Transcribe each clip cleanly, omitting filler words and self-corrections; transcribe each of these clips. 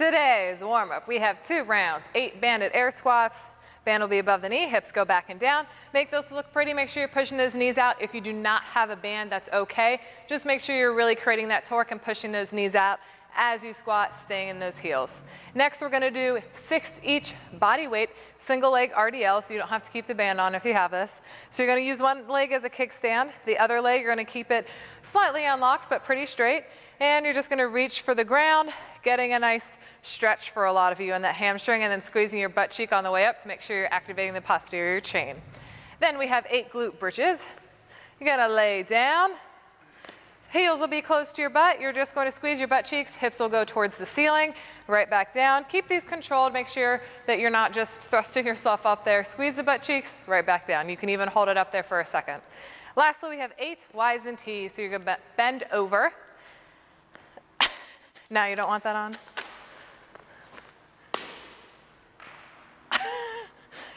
Today's warm-up, we have 2 rounds, 8 banded air squats. Band will be above the knee, hips go back and down. Make those look pretty, make sure you're pushing those knees out. If you do not have a band, that's okay. Just make sure you're really creating that torque and pushing those knees out as you squat, staying in those heels. Next, we're gonna do 6 each body weight, single leg RDL, so you don't have to keep the band on if you have this. So you're gonna use one leg as a kickstand. The other leg, you're gonna keep it slightly unlocked, but pretty straight. And you're just gonna reach for the ground, getting a nice stretch for a lot of you in that hamstring, and then squeezing your butt cheek on the way up to make sure you're activating the posterior chain. Then we have 8 glute bridges. You're gonna lay down. Heels will be close to your butt. You're just going to squeeze your butt cheeks. Hips will go towards the ceiling, right back down. Keep these controlled. Make sure that you're not just thrusting yourself up there. Squeeze the butt cheeks, right back down. You can even hold it up there for a second. Lastly, we have 8 Y's and T's. So you're gonna bend over. Now you don't want that on?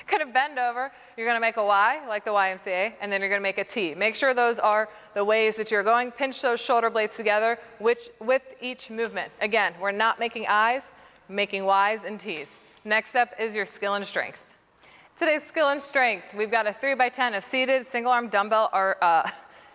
Gonna bend over, you're gonna make a Y, like the YMCA, and then you're gonna make a T. Make sure those are the ways that you're going. Pinch those shoulder blades together with each movement. Again, we're not making I's, making Y's and T's. Next up is your skill and strength. Today's skill and strength, we've got a 3x10 of seated single arm dumbbell, or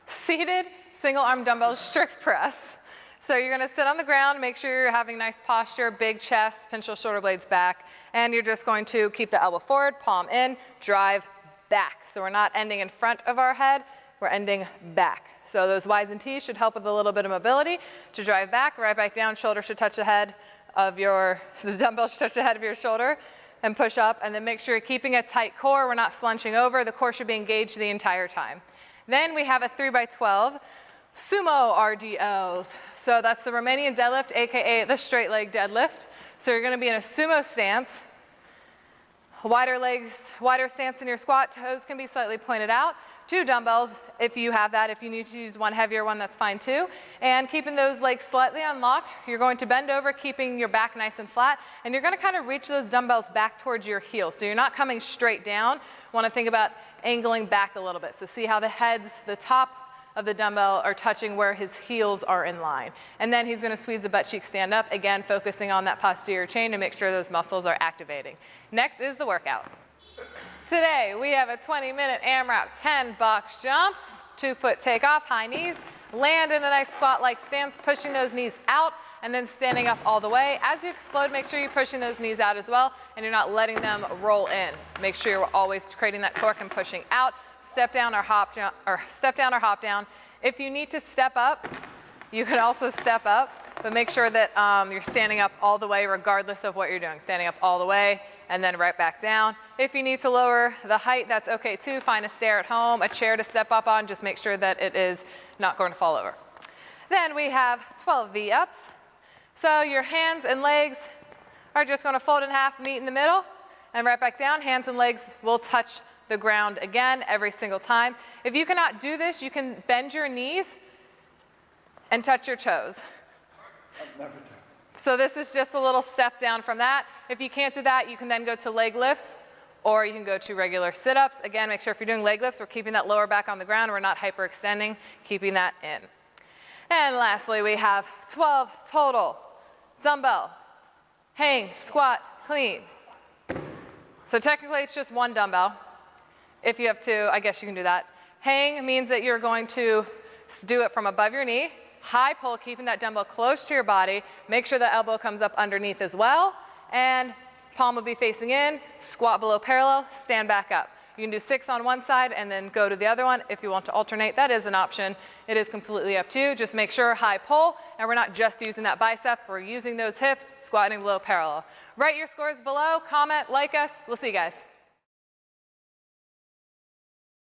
seated single arm dumbbell strict press. So you're gonna sit on the ground, make sure you're having nice posture, big chest, pinch those shoulder blades back, and you're just going to keep the elbow forward, palm in, drive back. So we're not ending in front of our head, we're ending back. So those Y's and T's should help with a little bit of mobility to drive back, right back down, shoulder should touch the head of your, so the dumbbell should touch the head of your shoulder, and push up, and then make sure you're keeping a tight core, we're not slunching over, the core should be engaged the entire time. Then we have a 3x12, Sumo RDLs. So that's the Romanian deadlift, AKA the straight leg deadlift. So you're gonna be in a sumo stance, wider legs, wider stance in your squat, toes can be slightly pointed out, 2 dumbbells if you have that. If you need to use one heavier one, that's fine too. And keeping those legs slightly unlocked, you're going to bend over, keeping your back nice and flat, and you're gonna kind of reach those dumbbells back towards your heels. So you're not coming straight down. Wanna think about angling back a little bit. So see how the heads, the top of the dumbbell are touching where his heels are in line. And then he's gonna squeeze the butt cheek, stand up, again, focusing on that posterior chain to make sure those muscles are activating. Next is the workout. Today, we have a 20-minute AMRAP 10 box jumps, 2-foot takeoff, high knees, land in a nice squat-like stance, pushing those knees out, and then standing up all the way. As you explode, make sure you're pushing those knees out as well, and you're not letting them roll in. Make sure you're always creating that torque and pushing out. Step down or hop down, or step down or hop down. If you need to step up, you can also step up, but make sure that you're standing up all the way regardless of what you're doing. Standing up all the way and then right back down. If you need to lower the height, that's okay too. Find a stair at home, a chair to step up on. Just make sure that it is not going to fall over. Then we have 12 V-ups. So your hands and legs are just going to fold in half, meet in the middle, and right back down. Hands and legs will touch the ground again every single time. If you cannot do this, you can bend your knees and touch your toes. I've never done it. So this is just a little step down from that. If you can't do that, you can then go to leg lifts, or you can go to regular sit-ups. Again, make sure if you're doing leg lifts, we're keeping that lower back on the ground. We're not hyperextending, keeping that in. And lastly, we have 12 total dumbbell, hang, squat, clean. So technically, it's just 1 dumbbell. If you have 2, I guess you can do that. Hang means that you're going to do it from above your knee. High pull, keeping that dumbbell close to your body. Make sure the elbow comes up underneath as well. And palm will be facing in, squat below parallel, stand back up. You can do 6 on one side and then go to the other one. If you want to alternate, that is an option. It is completely up to you. Just make sure high pull, and we're not just using that bicep, we're using those hips, squatting below parallel. Write your scores below, comment, like us. We'll see you guys.